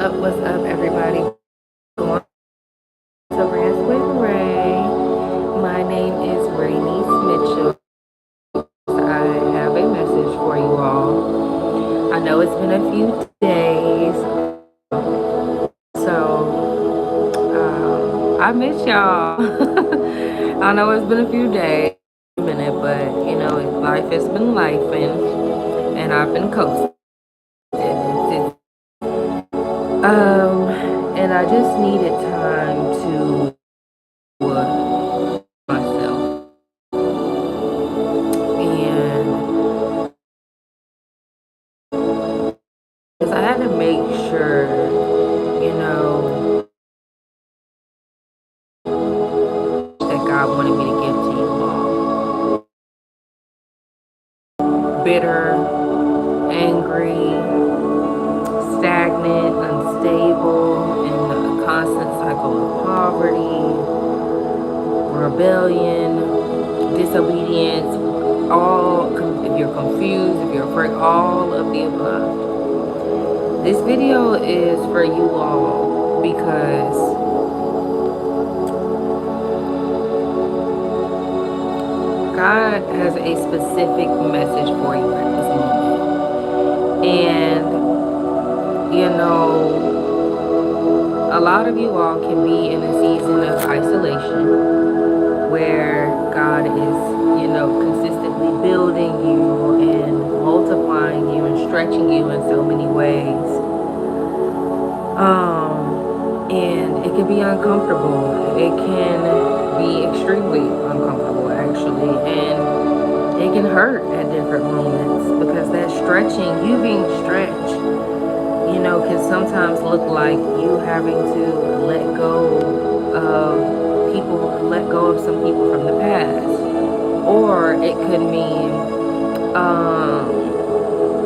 What's up, everybody? Going to Rest with Ray. My name is Rainice Mitchell. I have a message for you all. I know it's been a few days, so I miss y'all. I know it's been a few days, a minute, but life has been life, and I've been coasting. And I just needed time to myself. And because I had to make sure, that God wanted me to give to you all. Bitter, angry, stagnant, unstable, in a constant cycle of poverty, rebellion, disobedience, if you're confused, if you're afraid, all of the above. This video is for you all because God has a specific message for you at this moment. And, a lot of you all can be in a season of isolation where God is, consistently building you and multiplying you and stretching you in so many ways. And it can be uncomfortable. It can be extremely uncomfortable, actually. And it can hurt at different moments because that stretching, you being stretched, can sometimes look like you having to let go of some people from the past. Or it could mean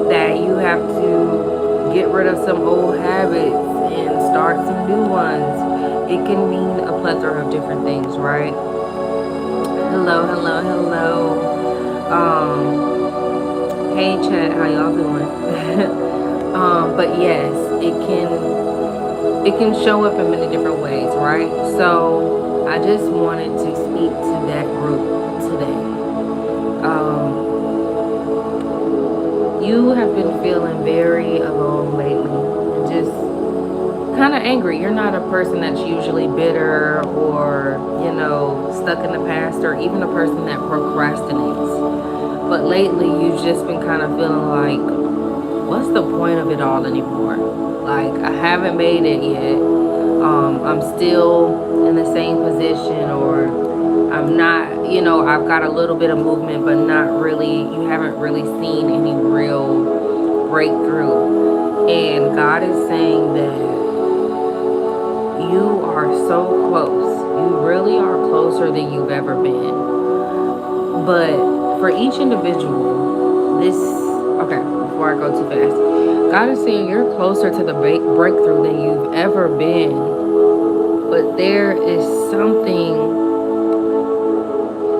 that you have to get rid of some old habits and start some new ones. It can mean a plethora of different things, right? Hello, hello, hello. Hey chat, how y'all doing? But yes, it can show up in many different ways, right? So I just wanted to speak to that group today. You have been feeling very alone lately, just kind of angry. You're not a person that's usually bitter or, stuck in the past, or even a person that procrastinates. But lately, you've just been kind of feeling like, what's the point of it all anymore? Like, I haven't made it yet. I'm still in the same position, or I'm not, I've got a little bit of movement, but not really. You haven't really seen any real breakthrough. And God is saying that you are so close. You really are closer than you've ever been. But for each individual, before I go too fast, God is saying you're closer to the breakthrough than you've ever been. But there is something,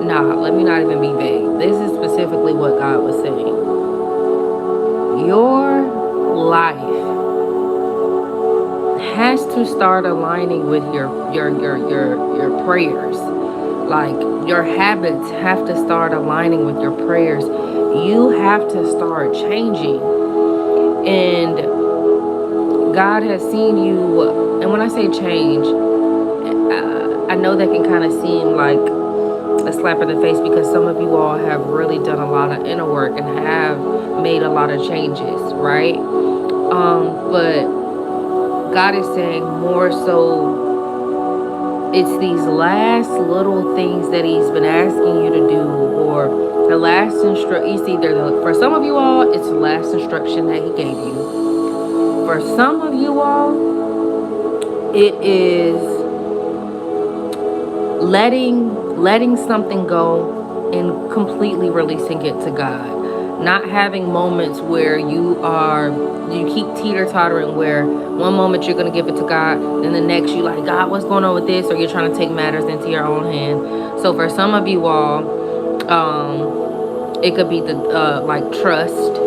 let me not even be vague. This is specifically what God was saying. Your life has to start aligning with your prayers. Like, your habits have to start aligning with your prayers. You have to start changing. And God has seen you, and when I say change, I know that can kind of seem like a slap in the face because some of you all have really done a lot of inner work and have made a lot of changes, right? But God is saying more so, it's these last little things that He's been asking you to do, or the last instruction. For some of you all, it's the last instruction that He gave you. For some of you all, it is letting something go and completely releasing it to God. Not having moments where you keep teeter-tottering, where one moment you're going to give it to God, then the next you're like, God, what's going on with this? Or you're trying to take matters into your own hand. So for some of you all, it could be the like trust.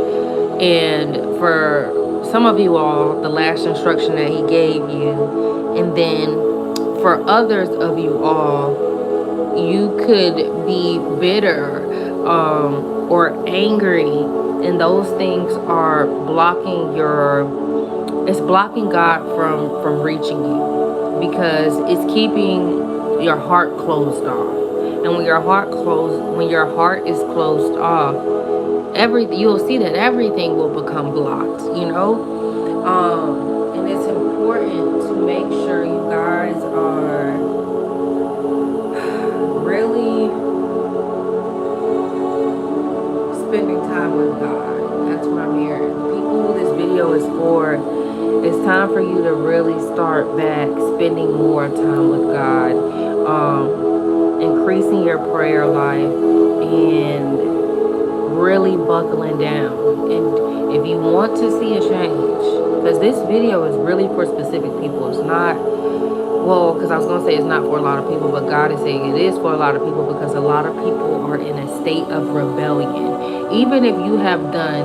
And for some of you all, the last instruction that he gave you. And then for others of you all, you could be bitter or angry, and those things are blocking it's blocking God from reaching you, because it's keeping your heart closed off. And when your heart is closed off, you'll see that everything will become blocked, and it's important to make sure you guys are really spending time with God. That's what I'm hearing. The people who this video is for, it's time for you to really start back spending more time with God, increasing your prayer life, and really buckling down. And if you want to see a change, because this video is really for specific people, it's not, well, because I was going to say it's not for a lot of people, but God is saying it is for a lot of people, because a lot of people are in a state of rebellion. Even if you have done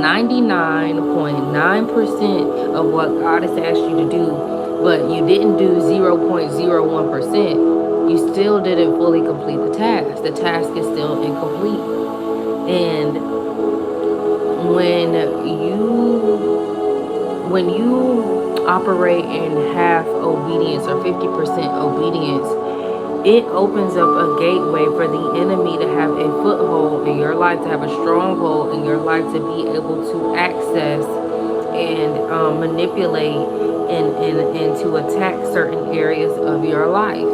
99.9% of what God has asked you to do, but you didn't do 0.01%, you still didn't fully complete the task. The task is still incomplete. And when you operate in half obedience or 50% obedience, it opens up a gateway for the enemy to have a foothold in your life, to have a stronghold in your life, to be able to access and manipulate and to attack certain areas of your life,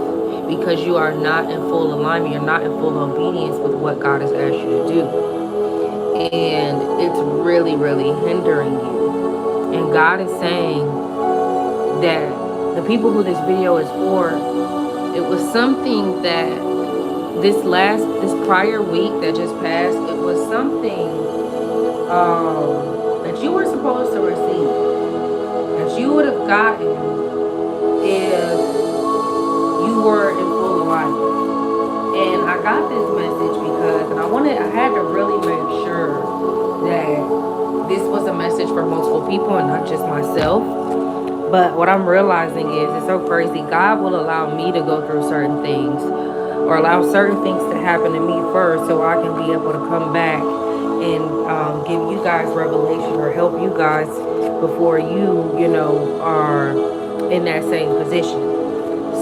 because you are not in full alignment, you're not in full obedience with what God has asked you to do. And it's really, really hindering you. And God is saying that the people who this video is for, it was something that this prior week that just passed, it was something that you were supposed to receive, that you would have gotten if you were in full alignment. And I got this message because, and I had to really make sure that this was a message for multiple people and not just myself. But what I'm realizing is, it's so crazy. God will allow me to go through certain things, or allow certain things to happen to me first, so I can be able to come back and give you guys revelation, or help you guys before you are in that same position.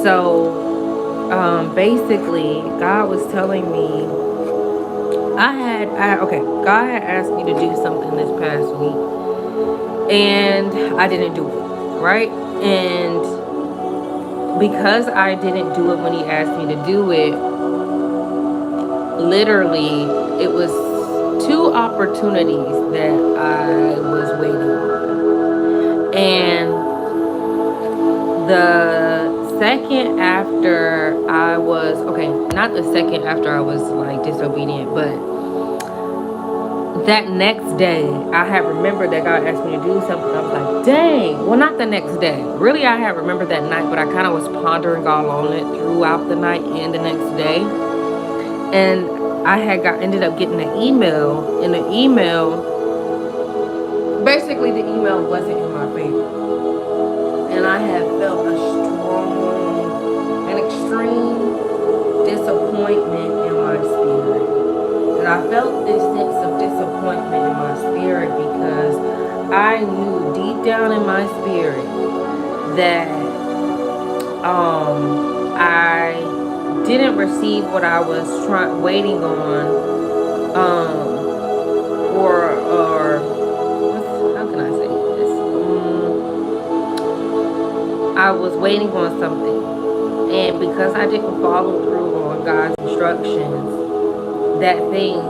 So basically, God was telling me, God had asked me to do something this past week, and I didn't do it, right? And because I didn't do it when he asked me to do it, literally, it was 2 opportunities that I was waiting on. And the second after I was, not the second after I was like disobedient, but that next day, I had remembered that God asked me to do something. I was like, dang. Well, not the next day. Really, I had remembered that night, but I kind of was pondering all on it throughout the night and the next day. And I ended up getting an email. And the email, basically the email wasn't in my favor. And I had felt an extreme disappointment in my spirit. And I felt this sense of disappointment in my spirit because I knew deep down in my spirit that I didn't receive what I was waiting on, or how can I say this? I was waiting on something, and because I didn't follow through on God's instructions, that thing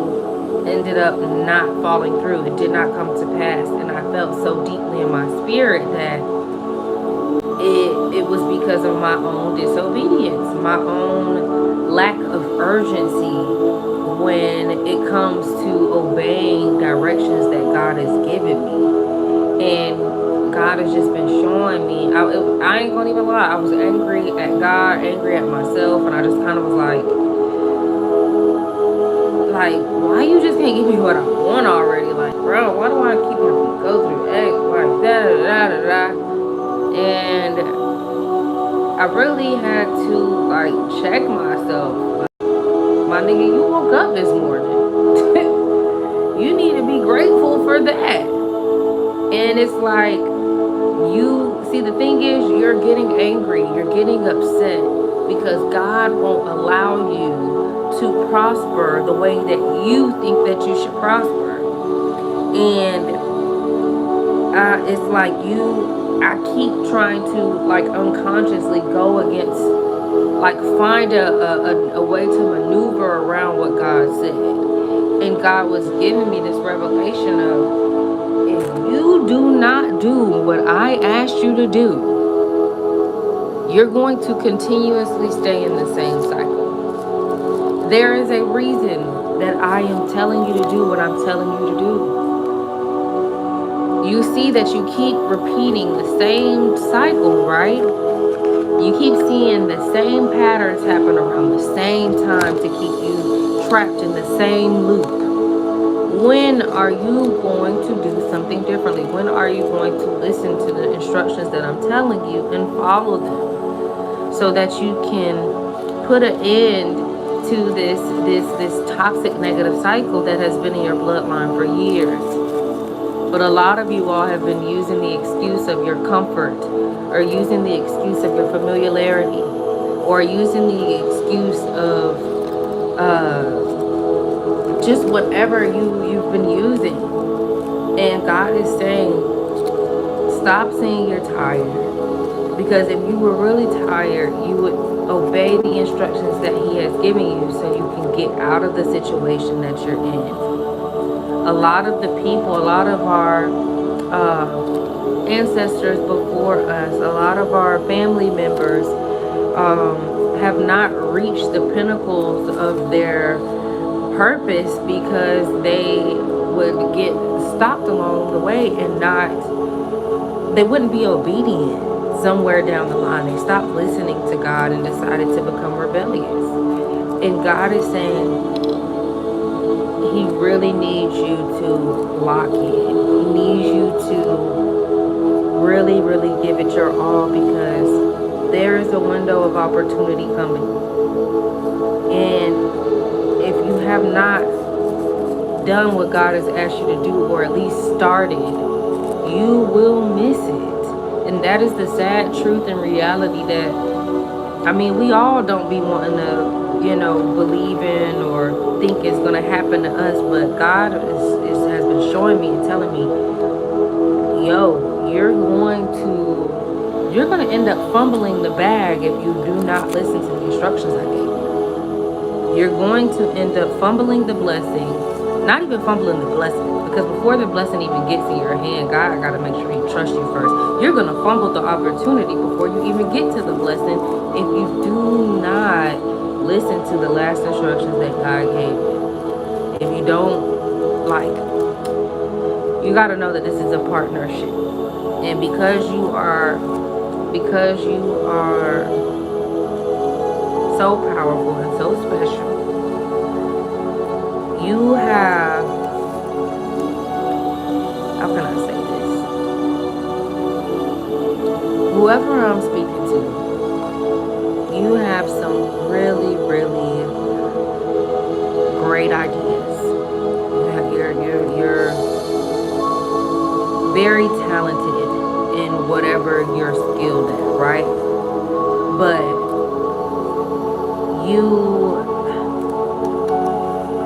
ended up not falling through. It did not come to pass, and I felt so deeply in my spirit that it was because of my own disobedience, my own lack of urgency when it comes to obeying directions that God has given me. And God has just been showing me, I ain't gonna even lie, I was angry at God, angry at myself, and I just kind of was like, why you just can't give me what I want already? Like, bro, why do I keep having to go through X, Y, Z? da da da. And I really had to like check myself. My nigga, you woke up this morning. You need to be grateful for that. And it's like, you see, the thing is, you're getting angry, you're getting upset because God won't allow you to prosper the way that you think that you should prosper. And it's like I keep trying to like unconsciously go against, like find a way to maneuver around what God said. And God was giving me this revelation of, if you do not do what I asked you to do, you're going to continuously stay in the same cycle. There is a reason that I am telling you to do what I'm telling you to do. You see that you keep repeating the same cycle, right? You keep seeing the same patterns happen around the same time to keep you trapped in the same loop. When are you going to do something differently? When are you going to listen to the instructions that I'm telling you and follow them, so that you can put an end to this toxic negative cycle that has been in your bloodline for years? But a lot of you all have been using the excuse of your comfort, or using the excuse of your familiarity, or using the excuse of just whatever you've been using. And God is saying, stop saying you're tired. Because if you were really tired, you would obey the instructions that He has given you, so you can get out of the situation that you're in. A lot of the people, a lot of our ancestors before us, a lot of our family members have not reached the pinnacles of their purpose because they would get stopped along the way and they wouldn't be obedient somewhere down the line. They stopped listening to God and decided to become rebellious. And God is saying, He really needs you to lock in. He needs you to really, really give it your all, because there is a window of opportunity coming. And if you have not done what God has asked you to do, or at least started, you will miss it. And that is the sad truth and reality that, I mean, we all don't be wanting to, believe in or think it's going to happen to us. But God has been showing me and telling me, yo, you're going to end up fumbling the bag if you do not listen to the instructions I gave you. You're going to end up fumbling the blessing, not even fumbling the blessing, because before the blessing even gets in your hand, God got to make sure He trusts you first. You're going to fumble the opportunity before you even get to the blessing if you do not listen to the last instructions that God gave you. If you don't, you got to know that this is a partnership. And because you are so powerful and so special, you have, how can I say this? Whoever I'm speaking to, you have some really, really great ideas. You're very talented in whatever you're skilled at, right? But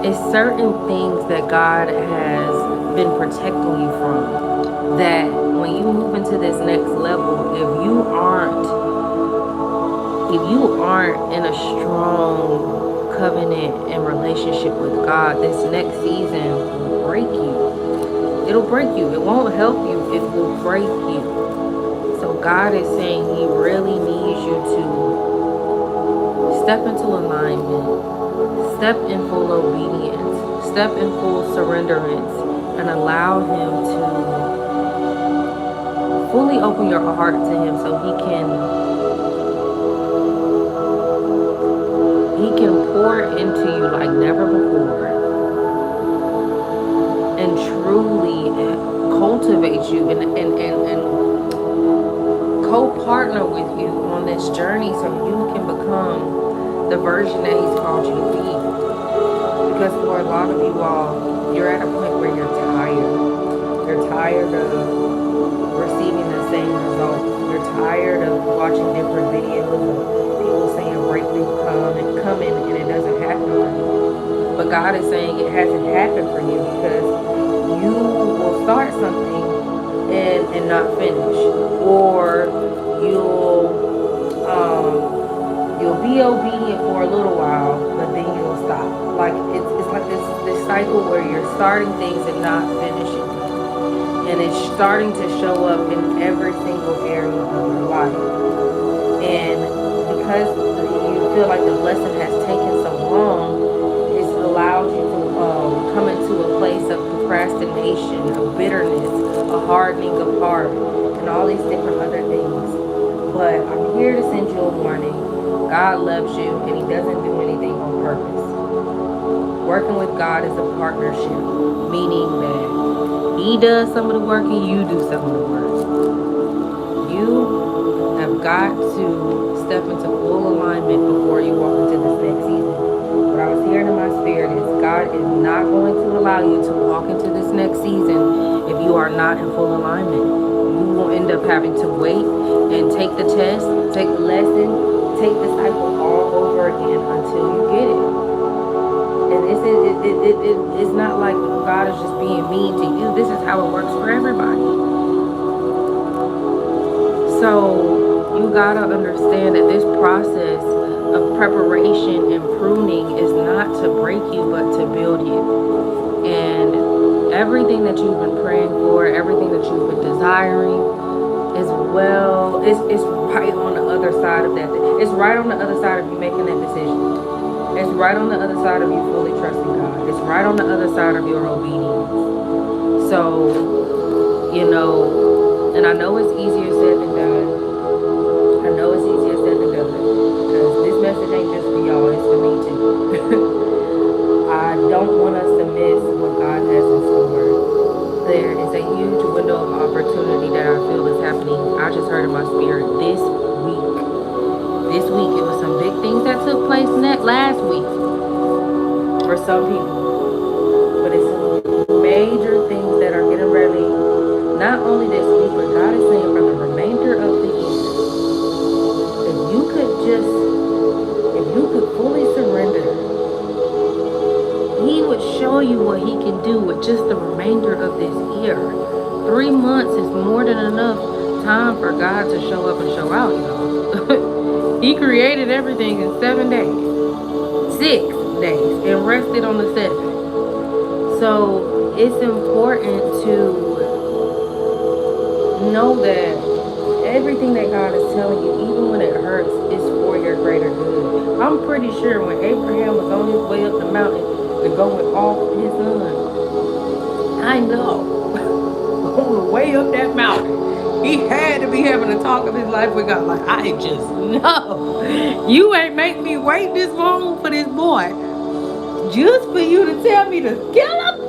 it's certain things that God has been protecting you from, that when you move into this next level, if you aren't in a strong covenant and relationship with God, this next season will break you. It'll break you. It won't help you. It will break you. So God is saying He really needs you to step into alignment, step in full obedience, step in full surrenderance, and allow Him to fully open your heart to Him, so He can pour into you like never before, and truly cultivate you and co-partner with you on this journey so you can become the version that he's called you to be. Because for a lot of you all, you're at a point where you're tired. You're tired of receiving the same results. You're tired of watching different videos of people saying breakthrough coming and it doesn't happen for you. But God is saying it hasn't happened for you because you will start something and not finish, or you'll be obedient for a little while, but then you'll stop. Like it's like this cycle where you're starting things and not finishing, and it's starting to show up in every single area of your life. And because you feel like the blessing has taken so long, it's allowed you to come into a place of procrastination, of bitterness, a hardening of heart, and all these different other things. But I'm here to send you a warning. God loves you, and he doesn't do anything on purpose. Working with God is a partnership, meaning that he does some of the work and you do some of the work. You have got to step into full alignment before you walk into this next season. What I was hearing in my spirit is God is not going to allow you to walk into this next season if you are not in full alignment. You will end up having to wait and take the test, take the lesson, take the cycle all over again until you get it. And it's not like God is just being mean to you. This is how it works for everybody. So you gotta understand that this process of preparation and pruning is not to break you, but to build you. And everything that you've been praying for, everything that you've been desiring, is right on the other side of that. It's right on the other side of you making that decision. It's right on the other side of you fully trusting God. It's right on the other side of your obedience. So, and I know it's easier said than done. I know it's easier said than done. Because this message ain't just for y'all, it's for me too. I don't want us to miss what God has in store. There is a huge window of opportunity that I feel is happening. I just heard in my spirit this week. This week, it was some big things that took place last week for some people. But it's some major things that are getting ready, not only this week, but God is saying for the remainder of the year. If you could fully surrender, he would show you what he can do with just the remainder of this year. 3 months is more than enough time for God to show up and show out, y'all. He created everything in 7 days, 6 days, and rested on the 7th. So it's important to know that everything that God is telling you, even when it hurts, is for your greater good. I'm pretty sure when Abraham was on his way up the mountain to go and offer his son, I know on the way up that mountain, he had to be having a talk of his life with God. Like, I just know you ain't make me wait this long for this boy just for you to tell me to kill him.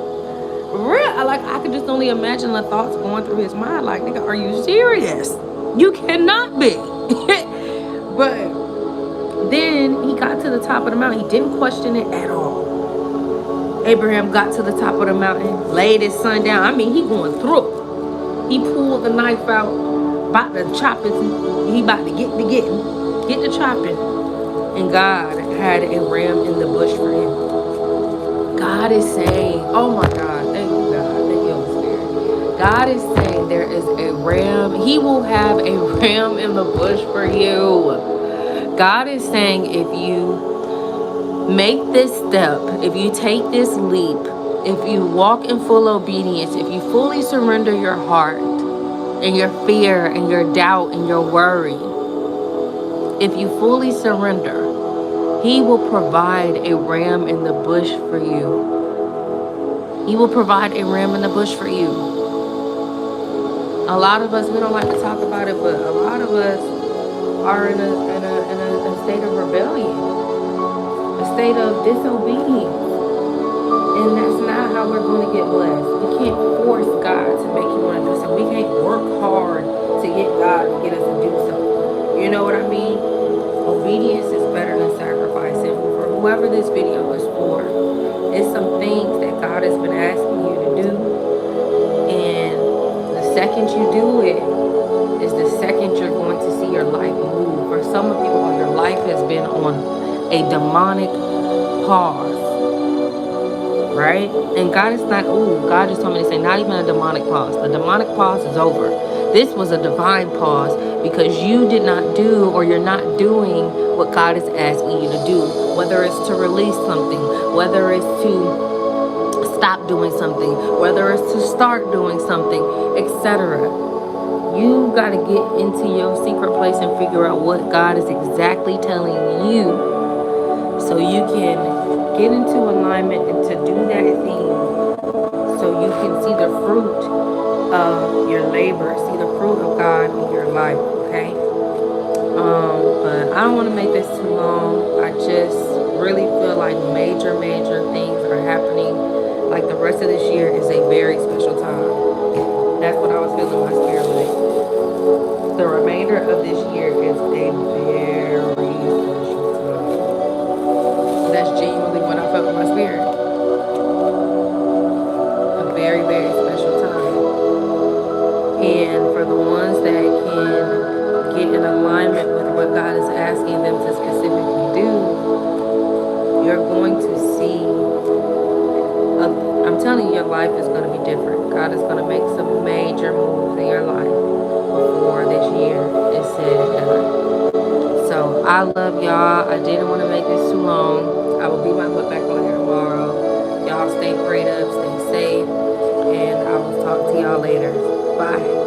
Like, I could just only imagine the thoughts going through his mind. Like, nigga, are you serious? You cannot be. But then he got to the top of the mountain. He didn't question it at all. Abraham got to the top of the mountain, laid his son down. I mean, he going through. He pulled the knife out, about to chop it. He about to get the chopping. And God had a ram in the bush for him. God is saying, oh my God, thank you, God. Thank you, Holy Spirit. God is saying there is a ram. He will have a ram in the bush for you. God is saying if you make this step, if you take this leap, if you walk in full obedience, if you fully surrender your heart and your fear and your doubt and your worry, if you fully surrender, he will provide a ram in the bush for you. He will provide a ram in the bush for you. A lot of us, we don't like to talk about it, but a lot of us are in a state of rebellion, a state of disobedience. And that's not how we're going to get blessed. We can't force God to make you want to do something. We can't work hard to get God to get us to do something. You know what I mean? Obedience is better than sacrifice. And for whoever this video is for, it's some things that God has been asking you to do. And the second you do it is the second you're going to see your life move. For some of you all, your life has been on a demonic pause, right? And God is not, God just told me to say, not even a demonic pause. The demonic pause is over. This was a divine pause because you did not do, or you're not doing what God is asking you to do, whether it's to release something, whether it's to stop doing something, whether it's to start doing something, etc. You got to get into your secret place and figure out what God is exactly telling you, so you can get into alignment and to do that thing, so you can see the fruit of your labor, see the fruit of God in your life, okay? But I don't want to make this too long. I just really feel like major things are happening. Like the rest of this year is a very special time. That's what I was feeling in my spirit like. The remainder of this year is a very special time. That's genuinely what I felt in my spirit. A very special time. And for the ones that can get in alignment with what God is asking them to specifically do, you're going to see, I'm telling you, your life is going to be different. God is going to make some major moves in your life before this year is said and done. So I love y'all. I didn't want to make this too long. I will be my butt back on here tomorrow. Y'all stay prayed up, stay safe, and I will talk to y'all later. Bye.